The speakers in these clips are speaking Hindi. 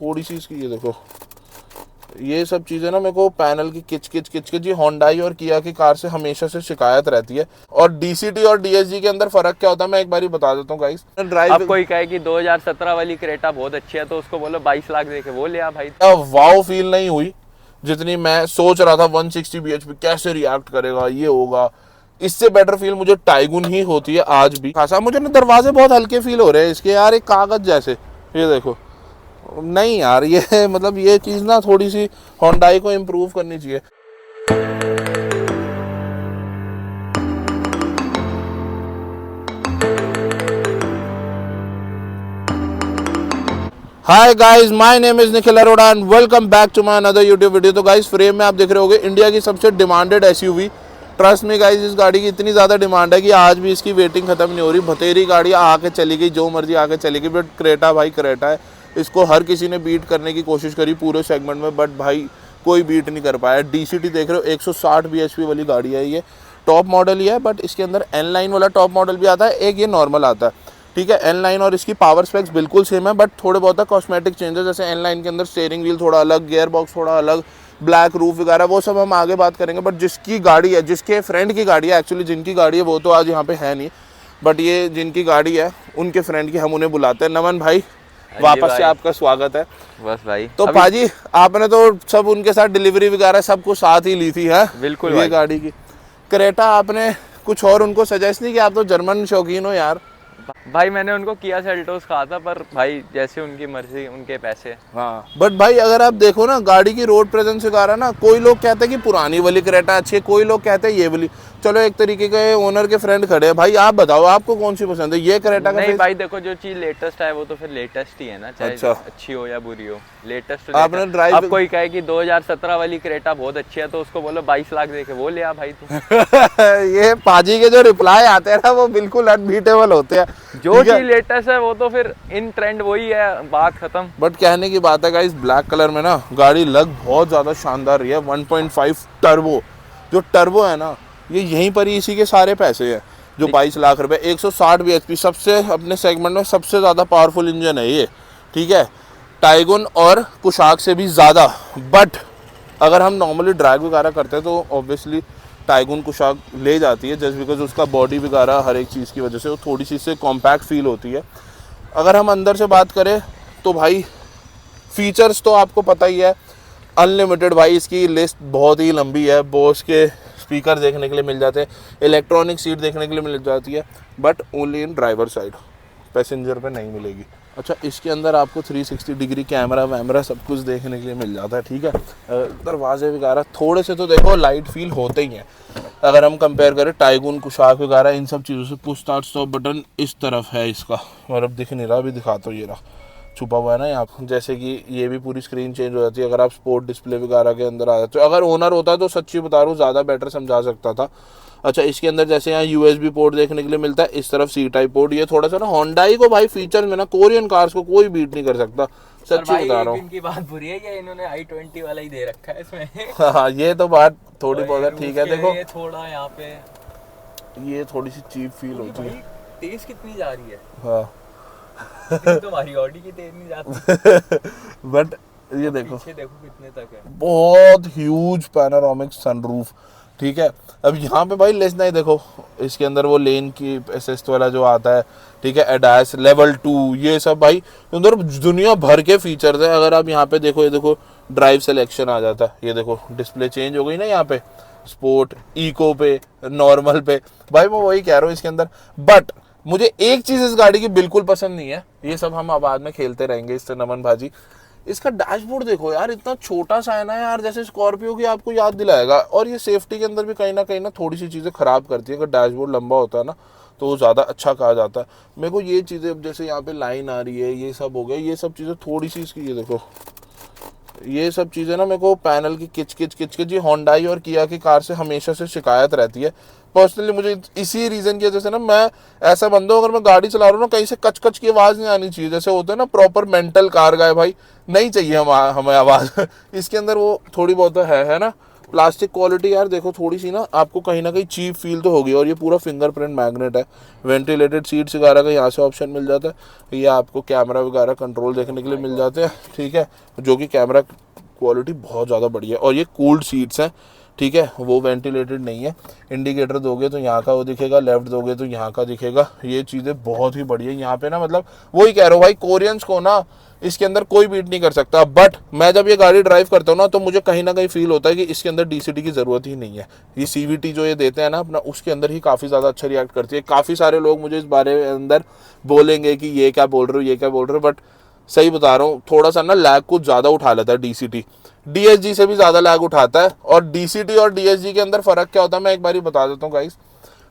थोड़ी सी इसकी ये देखो, ये सब चीज़ें ना मेरे को पैनल की किच किच ये होंडाई और किया की कार से हमेशा से शिकायत रहती है। और डीसीटी और डीएसजी के अंदर फ़र्क क्या होता है मैं एक बारी बता देता हूँ गाइस। ड्राइव अब कोई कहे कि 2017 वाली क्रेटा बहुत अच्छी है तो उसको बोलो 22 लाख देके वो लिया भाई। वाव फील नहीं हुई जितनी मैं सोच रहा था 160 bhp कैसे रिएक्ट करेगा, ये होगा। इससे बेटर फील मुझे टाइगुन ही होती है आज भी। खासा मुझे ना दरवाजे बहुत हल्के फील हो रहे हैं इसके यार, एक कागज जैसे। ये देखो, नहीं यार ये मतलब ये चीज़ ना थोड़ी सी होंडाई को इम्प्रूव करनी चाहिए। Hi guys, my name is Nikhil Arora and welcome back to my another YouTube video. तो गाइस फ्रेम में आप देख रहे होगे इंडिया की सबसे demanded SUV. Trust me guys इस गाड़ी की इतनी ज़्यादा डिमांड है कि आज भी इसकी वेटिंग खत्म नहीं हो रही। बतेरी गाड़ी आके चली गई, जो मर्जी आके चली गई, बट क्रेटा भाई क्रेटा है। इसको हर किसी ने बीट करने की कोशिश करी पूरे सेगमेंट में, बट भाई कोई बीट नहीं कर पाया। डीसीटी देख रहे हो 160 bhp वाली गाड़ी है। ये टॉप मॉडल ही है, बट इसके अंदर एन लाइन वाला टॉप मॉडल भी आता है, एक ये नॉर्मल आता है, ठीक है। एन लाइन और इसकी पावर स्पेक्स बिल्कुल सेम है, बट थोड़े बहुत कॉस्मेटिक चेंजेस, जैसे एन लाइन के अंदर स्टीयरिंग व्हील थोड़ा अलग, गियर बॉक्स थोड़ा अलग, ब्लैक रूफ वगैरह, वो सब हम आगे बात करेंगे। बट जिसकी गाड़ी है, जिसके फ्रेंड की गाड़ी है, एक्चुअली जिनकी गाड़ी है वो तो आज यहाँ पे है नहीं, बट ये जिनकी गाड़ी है उनके फ्रेंड की हम उन्हें बुलाते हैं। नमन भाई, वापस से आपका स्वागत है। बस भाई, तो पाजी आपने तो सब उनके साथ डिलीवरी वगैरह सब कुछ साथ ही ली थी है बिल्कुल ये गाड़ी की। क्रेटा आपने कुछ और उनको सजेस्ट नहीं किया? आप तो जर्मन शौकीन हो यार। भाई मैंने उनको किया सेल्टोस कहा था, पर भाई जैसे उनकी मर्जी उनके पैसे। हाँ, बट भाई अगर आप देखो ना गाड़ी की रोड प्रेजेंस वगैरह ना, कोई लोग कहते हैं कि पुरानी वाली क्रेटा अच्छी है, कोई लोग कहते हैं ये वाली। चलो एक तरीके के ओनर के फ्रेंड खड़े हैं भाई, आप बताओ आपको कौन सी पसंद है, ये क्रेटा का? नहीं भाई देखो, जो चीज लेटेस्ट है वो तो फिर लेटेस्ट ही है ना, चाहे अच्छा। अच्छी हो या बुरी हो, लेटेस्ट। आपने ड्राइव अब कोई कहे कि 2017 वाली क्रेटा बहुत अच्छी है तो उसको बोलो 22 लाख देके वो लिया भाई तू। ये पाजी के जो रिप्लाई आते हैं ना वो बिल्कुल अनबीटेबल होते हैं। जो चीज लेटेस्ट है वो तो फिर इन ट्रेंड वही है, बात खत्म। बट कहने की बात है गाइस, ब्लैक कलर में ना गाड़ी लग बहुत ज़्यादा शानदार रही है। 1.5 टर्बो, जो टर्बो है ना ये यहीं पर ही इसी के सारे पैसे हैं, जो 22 लाख रुपए। 160 bhp, सबसे अपने सेगमेंट में सबसे ज़्यादा पावरफुल इंजन है ये, ठीक है, टाइगुन और कुशाक से भी ज़्यादा। बट अगर हम नॉर्मली ड्राइव वगैरह करते हैं तो ऑब्वियसली टाइगुन कुशाक ले जाती है, जस्ट बिकॉज उसका बॉडी वगैरह हर एक चीज़ की वजह से वो थोड़ी सी इससे कॉम्पैक्ट फील होती है। अगर हम अंदर से बात करें तो भाई फीचर्स तो आपको पता ही है, अनलिमिटेड भाई। इसकी लिस्ट बहुत ही लंबी है। बोस के स्पीकर देखने के लिए मिल जाते हैं, इलेक्ट्रॉनिक सीट देखने के लिए मिल जाती है, but only in driver side, passenger पे नहीं मिलेगी। अच्छा, इसके अंदर आपको 360 डिग्री कैमरा वैमरा सब कुछ देखने के लिए मिल जाता है, ठीक है। दरवाजे वगैरह थोड़े से तो देखो लाइट फील होते ही हैं। अगर हम कंपेयर करें टाइगुन कुशाक वगैरह इन सब चीज़ों से, पुश स्टार्ट स्टॉप बटन इस तरफ है इसका, और अब दिख नहीं रहा, अभी दिखाता हूँ, ये रहा छुपा हुआ है ना यहाँ। जैसे कि ये भी पूरी स्क्रीन चेंज हो जाती है अगर आप स्पोर्ट डिस्प्ले वगैरह के अंदर आ जाते हो। अगर ओनर होता तो सच्ची बता रहा हूँ ज़्यादा बेटर समझा सकता था। अच्छा, इसके अंदर जैसे यहाँ USB पोर्ट देखने के लिए मिलता है, इस तरफ C टाइप पोर्ट। ये थोड़ा सा ना होंडाई को भाई फीचर में ना कोरियन कार्स को कोई बीट नहीं कर सकता, सच्ची बता रहा हूँ। इनकी बात बुरी है कि इन्होंने i20 वाला ही दे रखा है इसमें। हाँ, ये तो बात थोड़ी बहुत ठीक है। देखो ये थोड़ा यहाँ पे ये थोड़ी सी चीप फील होती है। तेज कितनी जा रही है, हाँ तुम्हारी ऑडी की तेज नहीं जाती। बट ये देखो, पीछे देखो कितने तक है, बहुत ह्यूज पैनोरामिक सनरूफ, ठीक है। अब यहाँ पे भाई लेस नहीं, देखो इसके अंदर वो लेन की असिस्ट वाला जो आता है, ठीक है, एडास लेवल 2, ये सब भाई अंदर दुनिया भर के फीचर्स है। अगर आप यहाँ पे देखो, ये देखो ड्राइव सिलेक्शन आ जाता है, ये देखो डिस्प्ले चेंज हो गई ना यहाँ पे, स्पोर्ट, इको पे, नॉर्मल पे। भाई मैं वही कह रहा हूँ इसके अंदर। बट मुझे एक चीज़ इस गाड़ी की बिल्कुल पसंद नहीं है, ये सब हम बाद में खेलते रहेंगे इससे नमन भाजी। इसका डैशबोर्ड देखो यार, इतना छोटा सा है ना यार, जैसे स्कॉर्पियो की आपको याद दिलाएगा। और ये सेफ्टी के अंदर भी कहीं ना थोड़ी सी चीज़ें ख़राब करती है। अगर डैशबोर्ड लंबा होता है ना तो वो ज़्यादा अच्छा कहा जाता है। मेरे को ये चीज़ें, अब जैसे यहाँ पे लाइन आ रही है, ये सब हो गया, ये सब चीज़ें थोड़ी सी इसकी, ये देखो ये सब चीज़ें ना मेरे को पैनल की किच किच ये होंडाई और किया की कार से हमेशा से शिकायत रहती है। पर्सनली मुझे इसी रीज़न की वजह से ना, मैं ऐसा बंदा हूँ अगर मैं गाड़ी चला रहा हूँ ना, कहीं से कच कच की आवाज़ नहीं आनी चाहिए। जैसे होता है ना प्रॉपर मेंटल कार गाय, भाई नहीं चाहिए हमें आवाज़। इसके अंदर वो थोड़ी बहुत है ना, प्लास्टिक क्वालिटी यार देखो थोड़ी सी ना आपको कहीं ना कहीं चीप फील तो होगी। और ये पूरा फिंगरप्रिंट मैग्नेट है, वेंटिलेटेड सीट्स वगैरह का यहाँ से ऑप्शन मिल जाता है। ये आपको कैमरा वगैरह कंट्रोल देखने के लिए मिल जाते हैं, ठीक है, जो कि कैमरा क्वालिटी बहुत ज़्यादा बढ़िया है। और ये कूल्ड सीट्स हैं, ठीक है, वो वेंटिलेटेड नहीं है। इंडिकेटर दोगे तो यहाँ का वो दिखेगा, लेफ्ट दोगे तो यहाँ का दिखेगा। ये चीज़ें बहुत ही बढ़िया यहाँ पे ना, मतलब वही कह रहा हूँ भाई, कोरियंस को ना इसके अंदर कोई बीट नहीं कर सकता। बट मैं जब ये गाड़ी ड्राइव करता हूँ ना तो मुझे कहीं ना कहीं फील होता है कि इसके अंदर डीसीटी की ज़रूरत ही नहीं है। ये सीवीटी जो ये देते हैं ना अपना, उसके अंदर ही काफ़ी ज़्यादा अच्छा रिएक्ट करती है। काफ़ी सारे लोग मुझे इस बारे में अंदर बोलेंगे कि ये क्या बोल रहे हो, ये क्या बोल रहे हो, बट सही बता रहा हूँ, थोड़ा सा ना लैग कुछ ज़्यादा उठा लेता है डीसीटी, डीएसजी से भी ज़्यादा लैग उठाता है। और डीसीटी और डीएसजी के अंदर फ़र्क क्या होता है मैं एक बार ही बता देता हूँ गाइस।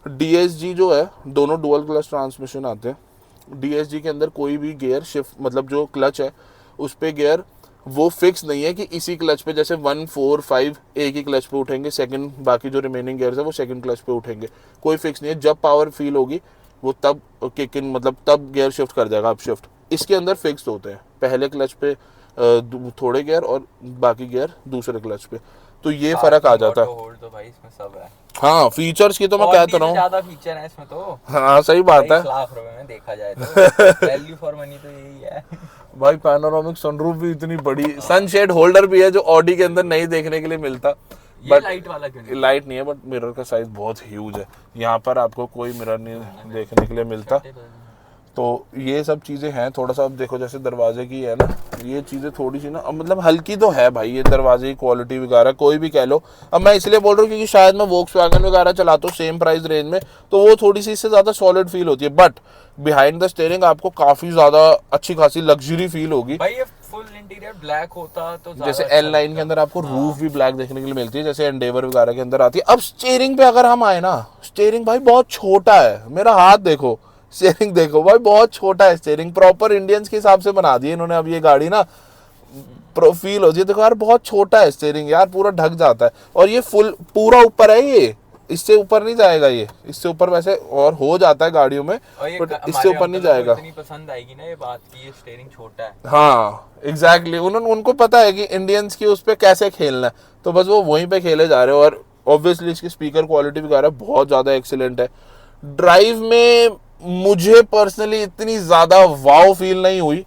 डीएसजी जो है, दोनों डुअल क्लच ट्रांसमिशन आते हैं। डीएसजी के अंदर कोई भी गियर शिफ्ट, मतलब जो क्लच है उस पे गियर वो फिक्स नहीं है कि इसी क्लच पे जैसे 1, 4, 5 एक ही क्लच पे उठेंगे, सेकंड बाकी जो रिमेनिंग गियर्स है वो सेकंड क्लच पे उठेंगे, कोई फिक्स नहीं है। जब पावर फील होगी वो तब किक इन, मतलब तब गियर शिफ्ट कर जाएगा अप शिफ्ट। इसके अंदर फिक्स होते हैं, पहले क्लच पे थोड़े गियर और बाकी गियर दूसरे क्लच पे, तो ये फर्क आ जाता है। होल्ड तो भाई इसमें सब है। हाँ फीचर्स की तो मैं कहता रहा हूँ, ज्यादा फीचर है इसमें तो। हाँ सही बात है। 22 लाख रुपए में देखा जाए तो वैल्यू फॉर मनी तो यही है भाई पैनोरामिक सनरूफ भी इतनी बड़ी, सनशेड होल्डर भी है जो ऑडी के अंदर नहीं देखने के लिए मिलता। ये लाइट वाला क्यों नहीं? लाइट नहीं है, बट मिरर का साइज बहुत ह्यूज है। यहाँ पर आपको कोई मिरर नहीं देखने के लिए मिलता। तो ये सब चीज़ें हैं। थोड़ा सा अब देखो जैसे दरवाजे की है ना, ये चीज़ें थोड़ी सी ना मतलब हल्की तो है भाई, ये दरवाजे की क्वालिटी वगैरह कोई भी कह लो। अब मैं इसलिए बोल रहा हूँ क्योंकि शायद मैं वोक्सवैगन वगैरह चलाता हूँ सेम प्राइस रेंज में, तो वो थोड़ी सी इससे ज़्यादा सॉलिड फील होती है। बट बिहाइंड द स्टीयरिंग आपको काफ़ी ज़्यादा अच्छी खासी लग्जरी फील होगी। भाई ये फुल इंटीरियर ब्लैक होता तो जैसे एल लाइन के अंदर आपको रूफ भी ब्लैक देखने के लिए मिलती है, जैसे एंडेवर वगैरह के अंदर आती है। अब स्टीयरिंग पे अगर हम आए ना, स्टीयरिंग भाई बहुत छोटा है, मेरा हाथ देखो, स्टीयरिंग देखो भाई बहुत छोटा है। स्टीयरिंग प्रॉपर इंडियंस के हिसाब से बना दी है इन्होंने। अब ये गाड़ी ना प्रोफील होती है, देखो यार बहुत छोटा है स्टीयरिंग यार, पूरा ढक जाता है। और ये फुल पूरा ऊपर है, ये इससे ऊपर नहीं जाएगा, ये इससे ऊपर वैसे और हो जाता है गाड़ियों में, बट इससे ऊपर नहीं जाएगा। इतनी पसंद आएगी ना ये बात की ये स्टीयरिंग छोटा है। हाँ एग्जैक्टली, उनको पता है कि इंडियंस की उस पर कैसे खेलना है, तो बस वो वहीं पे खेले जा रहे हो। और ऑब्वियसली इसकी स्पीकर क्वालिटी वगैरह बहुत ज़्यादा एक्सीलेंट है। ड्राइव में मुझे पर्सनली इतनी ज़्यादा वाव फील नहीं हुई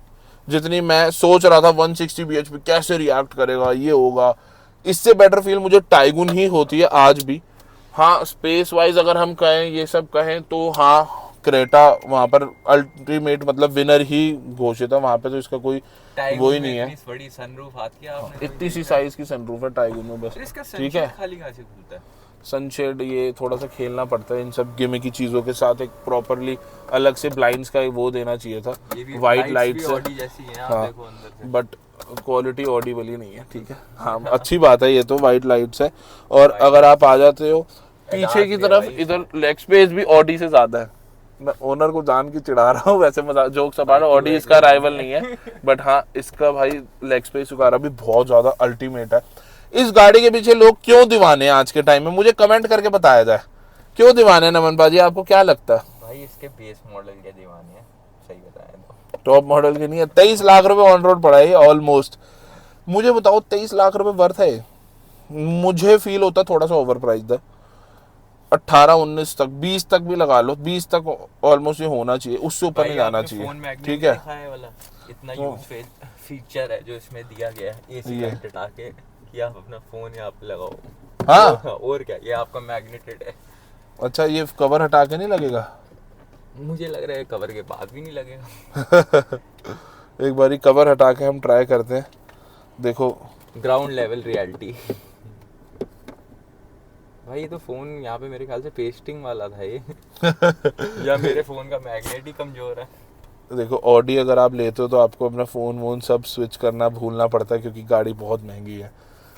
जितनी मैं सोच रहा था। 160 bhp कैसे रिएक्ट करेगा, ये होगा। इससे बेटर फील मुझे टाइगुन ही होती है आज भी। हाँ स्पेस वाइज अगर हम कहें, ये सब कहें तो हाँ क्रेटा वहाँ पर अल्टीमेट मतलब विनर ही घोषित है वहाँ पे, तो इसका कोई वो ही नहीं है। बड़ी सनरूफ आती है आपने, इतनी सी साइज की सनरूफ है टाइगुन में बस, ठीक है। खाली कहाँ से खुलता है सनशेड, ये थोड़ा सा खेलना पड़ता है इन सब गिमिक की चीज़ों के साथ। एक प्रॉपरली अलग से ब्लाइंड्स का वो देना चाहिए था, वाइट लाइट्स है। हाँ बट क्वालिटी ऑडी वाली नहीं है, ठीक है। हाँ अच्छी बात है, ये तो वाइट लाइट्स है। और अगर आप आ जाते हो पीछे की तरफ, इधर लेग स्पेस भी ऑडी से ज़्यादा है। मैं ओनर को जान के चिढ़ा रहा हूँ, वैसे मजाक जोक सब आ रहा है, ऑडी इसका राइवल नहीं है, बट हाँ इसका भाई लेग स्पेस वगैरह भी बहुत ज़्यादा अल्टीमेट है। इस गाड़ी के पीछे लोग क्यों दीवाने हैं आज के टाइम में, मुझे कमेंट करके बताया जाए, क्यों दीवाने हैं नमन बाजी, आपको क्या लगता है? भाई इसके बेस मॉडल के दीवाने हैं, सही बताया तो। टॉप मॉडल के नहीं है। 23 लाख रुपए ऑन रोड पड़ा है ऑलमोस्ट। मुझे बताओ 23 लाख रुपए वर्थ है? मुझे फील होता थोड़ा सा ओवर प्राइस्ड है। 18, 19 तक, 20 तक भी लगा लो, 20 तक ऑलमोस्ट ये होना चाहिए, उससे ऊपर नहीं जाना चाहिए, ठीक है। इतना यूज फीचर है जो इसमें दिया गया है, एसी लाइट हटा के कि आप अपना फोन यहाँ पे लगाओ। हाँ और क्या, ये आपका मैग्नेटेड है। अच्छा ये कवर हटा के नहीं लगेगा? मुझे लग रहा है कवर के बाद भी नहीं लगेगा। एक बारी कवर हटा के हम ट्राई करते हैं, देखो ग्राउंड लेवल रियलिटी। भाई ये तो फोन यहाँ पे मेरे ख्याल से पेस्टिंग वाला था ये या मेरे फोन का मैग्नेट ही कमजोर है। देखो ऑडी अगर आप लेते हो तो आपको अपना फ़ोन वोन सब स्विच करना भूलना पड़ता है क्योंकि गाड़ी बहुत महंगी है।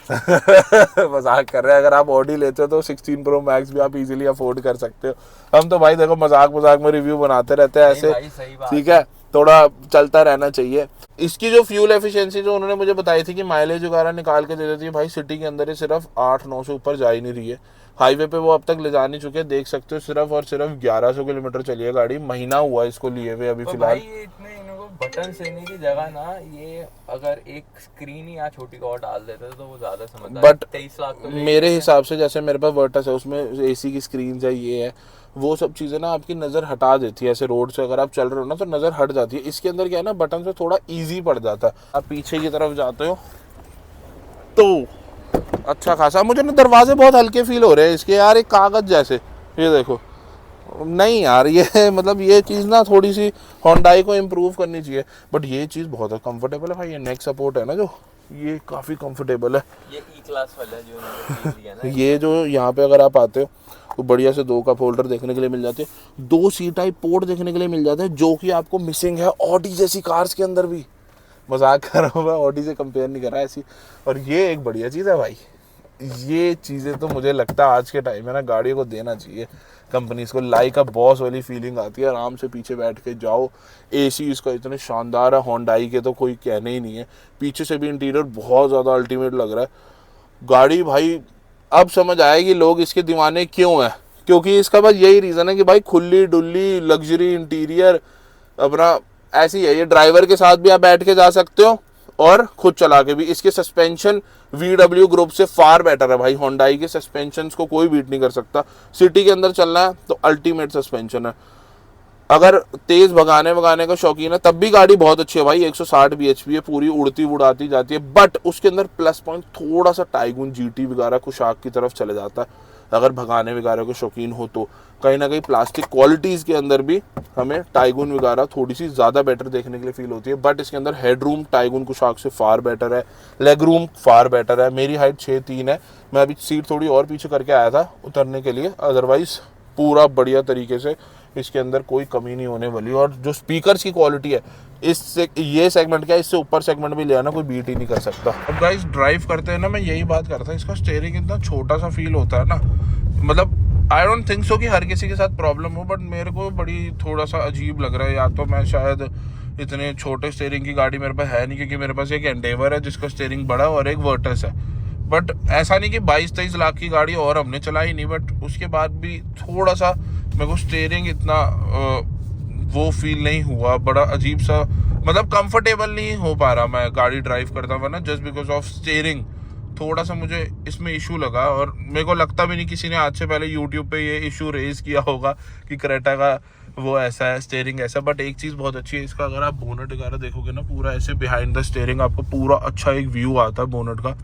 मजाक कर रहे हैं, अगर आप ऑडी लेते हो तो 16 Pro Max भी आप इजीली अफोर्ड कर सकते हो। हम तो भाई देखो मजाक में रिव्यू बनाते रहते हैं ऐसे, ठीक है। थोड़ा चलता रहना चाहिए। इसकी जो फ्यूल एफिशिएंसी जो उन्होंने मुझे बताई थी कि माइलेज वगैरह निकाल के दे देती है, भाई सिटी के अंदर ही सिर्फ 8-9 से ऊपर जा ही नहीं रही है। हाईवे पे वो अब तक ले जा नहीं चुके, देख सकते हो सिर्फ और सिर्फ 1100 किलोमीटर चली है गाड़ी, महीना हुआ इसको लिए हुए अभी तो फिलहाल। भाई ये इतने इनको बटन लेने की जगह ना, ये अगर एक स्क्रीन ही यहाँ छोटी को और डाल देते तो वो ज्यादा समझदार। बट 23 लाख तो मेरे हिसाब से जैसे मेरे पास वर्टस है, उसमें एसी की स्क्रीन है, ये है, वो सब चीज़ें ना आपकी नज़र हटा देती है। ऐसे रोड से अगर आप चल रहे हो ना तो नज़र हट जाती है। इसके अंदर क्या है ना, बटन से थोड़ा इजी पड़ जाता है। आप पीछे की तरफ जाते हो तो अच्छा खासा मुझे ना दरवाजे बहुत हल्के फील हो रहे हैं इसके यार, एक कागज़ जैसे। ये देखो, नहीं यार ये मतलब ये चीज़ ना थोड़ी सी होंडाई को इम्प्रूव करनी चाहिए। बट ये चीज़ बहुत कंफर्टेबल है भाई, ये नेक सपोर्ट है ना जो, ये काफ़ी कंफर्टेबल है। ये ई क्लास वाला है जो उन्होंने दिया ना। ये जो यहाँ पे अगर आप आते हो तो बढ़िया से 2 कप होल्डर देखने के लिए मिल जाते हैं, 2 सी टाइप पोर्ट देखने के लिए मिल जाते हैं, जो कि आपको मिसिंग है ऑडी जैसी कार्स के अंदर भी। मजाक कर रहा हूँ मैं, ऑडी से कंपेयर नहीं कर रहा ऐसी। और ये एक बढ़िया चीज़ है भाई, ये चीज़ें तो मुझे लगता है आज के टाइम में ना गाड़ियों को देना चाहिए कंपनीज को। लाइक अ बॉस वाली फीलिंग आती है, आराम से पीछे बैठ के जाओ। एसी इसका इतने शानदार है, होंडाई के तो कोई कहने ही नहीं है। पीछे से भी इंटीरियर बहुत ज़्यादा अल्टीमेट लग रहा है गाड़ी भाई। अब समझ आएगी लोग इसके दीवाने क्यों हैं, क्योंकि इसका बस यही रीज़न है कि भाई खुली डुल्ली लग्जरी इंटीरियर अपना ऐसी है। ये ड्राइवर के साथ भी आप बैठ के जा सकते हो और खुद चला के भी। इसके सस्पेंशन VW ग्रुप से फार बेटर है भाई, होंडाई के सस्पेंशन को कोई बीट नहीं कर सकता। सिटी के अंदर चलना है तो अल्टीमेट सस्पेंशन है। अगर तेज भगाने का शौकीन है तब भी गाड़ी बहुत अच्छी है भाई, 160 bhp है, पूरी उड़ती उड़ाती जाती है। बट उसके अंदर प्लस पॉइंट थोड़ा सा टाइगून GT वगैरह कुशाक की तरफ चले जाता है। अगर भगाने वगैरह के शौकीन हो तो कहीं ना कहीं प्लास्टिक क्वालिटीज़ के अंदर भी हमें टाइगून वगैरह थोड़ी सी ज़्यादा बेटर देखने के लिए फील होती है। बट इसके अंदर हेड रूम टाइगून कुशाक से फार बेटर है, लेग रूम फार बेटर है। मेरी हाइट 6'3" है, मैं अभी सीट थोड़ी और पीछे करके आया था उतरने के लिए, अदरवाइज़ पूरा बढ़िया तरीके से इसके अंदर कोई कमी नहीं होने वाली। और जो स्पीकर्स की क्वालिटी है, इससे ये सेगमेंट क्या है, इससे ऊपर सेगमेंट भी ले आना कोई बीट ही नहीं कर सकता। अब गाइस ड्राइव करते हैं ना, मैं यही बात करता हूँ, इसका स्टीयरिंग इतना छोटा सा फील होता है ना, मतलब आई डोंट थिंक सो कि हर किसी के साथ प्रॉब्लम हो, बट मेरे को बड़ी थोड़ा सा अजीब लग रहा है। या तो मैं शायद इतने छोटे स्टीयरिंग की गाड़ी मेरे पास है नहीं, क्योंकि मेरे पास एक एंडेवर है जिसका स्टीयरिंग बड़ा और एक वर्टस है। बट ऐसा नहीं कि 22-23 लाख की गाड़ी और हमने चलाई नहीं, बट उसके बाद भी थोड़ा सा मेरे को स्टीयरिंग इतना वो फील नहीं हुआ, बड़ा अजीब सा, मतलब कंफर्टेबल नहीं हो पा रहा मैं गाड़ी ड्राइव करता हुआ ना, जस्ट बिकॉज ऑफ स्टीयरिंग। थोड़ा सा मुझे इसमें इशू लगा, और मेरे को लगता भी नहीं किसी ने आज से पहले यूट्यूब पे ये इशू रेज किया होगा कि क्रेटा का वो ऐसा है, स्टीयरिंग ऐसा। बट एक चीज़ बहुत अच्छी है इसका, अगर आप बोनट वगैरह देखोगे ना, पूरा ऐसे बिहाइंड द स्टीयरिंग आपको पूरा अच्छा एक व्यू आता है बोनट का।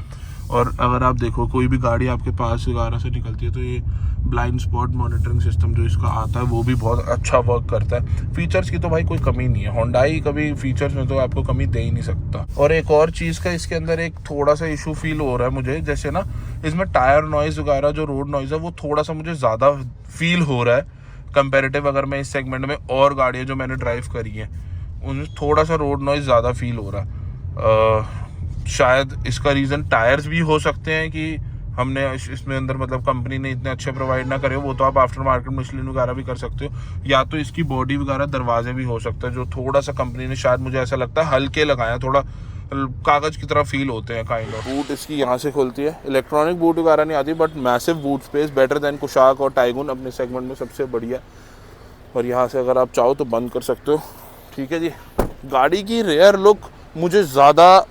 और अगर आप देखो कोई भी गाड़ी आपके पास वगैरह से निकलती है तो ये ब्लाइंड स्पॉट मॉनिटरिंग सिस्टम जो इसका आता है वो भी बहुत अच्छा वर्क करता है। फीचर्स की तो भाई कोई कमी नहीं है, होंडाई कभी फीचर्स में तो आपको कमी दे ही नहीं सकता। और एक और चीज़ का इसके अंदर एक थोड़ा सा इशू फील हो रहा है मुझे, जैसे ना इसमें टायर नॉइज़ वगैरह जो रोड नॉइज़ है वो थोड़ा सा मुझे ज़्यादा फील हो रहा है कंपेरेटिव। अगर मैं इस सेगमेंट में और गाड़ियाँ जो मैंने ड्राइव करी हैं उनमें थोड़ा सा रोड नॉइज़ ज़्यादा फील हो रहा है। शायद इसका रीज़न टायर्स भी हो सकते हैं कि हमने इसमें अंदर मतलब कंपनी ने इतने अच्छे प्रोवाइड ना करे, वो तो आप आफ्टर मार्केट मिशलिन वगैरह भी कर सकते हो, या तो इसकी बॉडी वगैरह दरवाजे भी हो सकते हैं जो थोड़ा सा कंपनी ने शायद मुझे ऐसा लगता है हल्के लगाया, थोड़ा कागज़ की तरह फील होते हैं काइंड ऑफ। बूट इसकी यहाँ से खुलती है, इलेक्ट्रॉनिक बूट वगैरह नहीं आती, but massive boot space, better than Kushaq और टाइगून, अपने सेगमेंट में सबसे बढ़िया। और यहाँ से अगर आप चाहो तो बंद कर सकते हो, ठीक है जी। गाड़ी की रेयर लुक मुझे ज़्यादा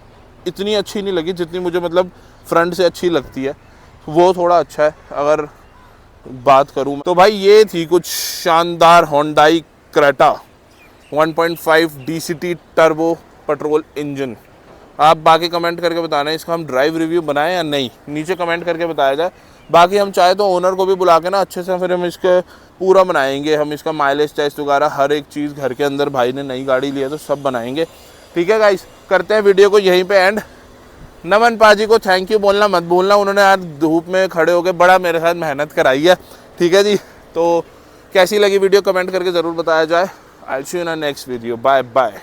इतनी अच्छी नहीं लगी जितनी मुझे मतलब फ्रंट से अच्छी लगती है, वो थोड़ा अच्छा है अगर बात करूँ तो। भाई ये थी कुछ शानदार Hyundai Creta 1.5 DCT turbo petrol engine. आप बाकी कमेंट करके बताना इसका हम ड्राइव रिव्यू बनाएं या नहीं, नीचे कमेंट करके बताया जाए। बाकी हम चाहे तो ओनर को भी बुला के ना अच्छे से फिर हम इसके पूरा बनाएंगे, हम इसका माइलेज टेस्ट वगैरह हर एक चीज़ घर के अंदर, भाई ने नई गाड़ी ली है तो सब बनाएंगे, ठीक है गाइस। करते हैं वीडियो को यहीं पे एंड। नमन पाजी को थैंक यू बोलना मत भूलना, उन्होंने आज धूप में खड़े होकर बड़ा मेरे साथ मेहनत कराई है, ठीक है जी। तो कैसी लगी वीडियो कमेंट करके ज़रूर बताया जाए। I will see you in next video, bye bye.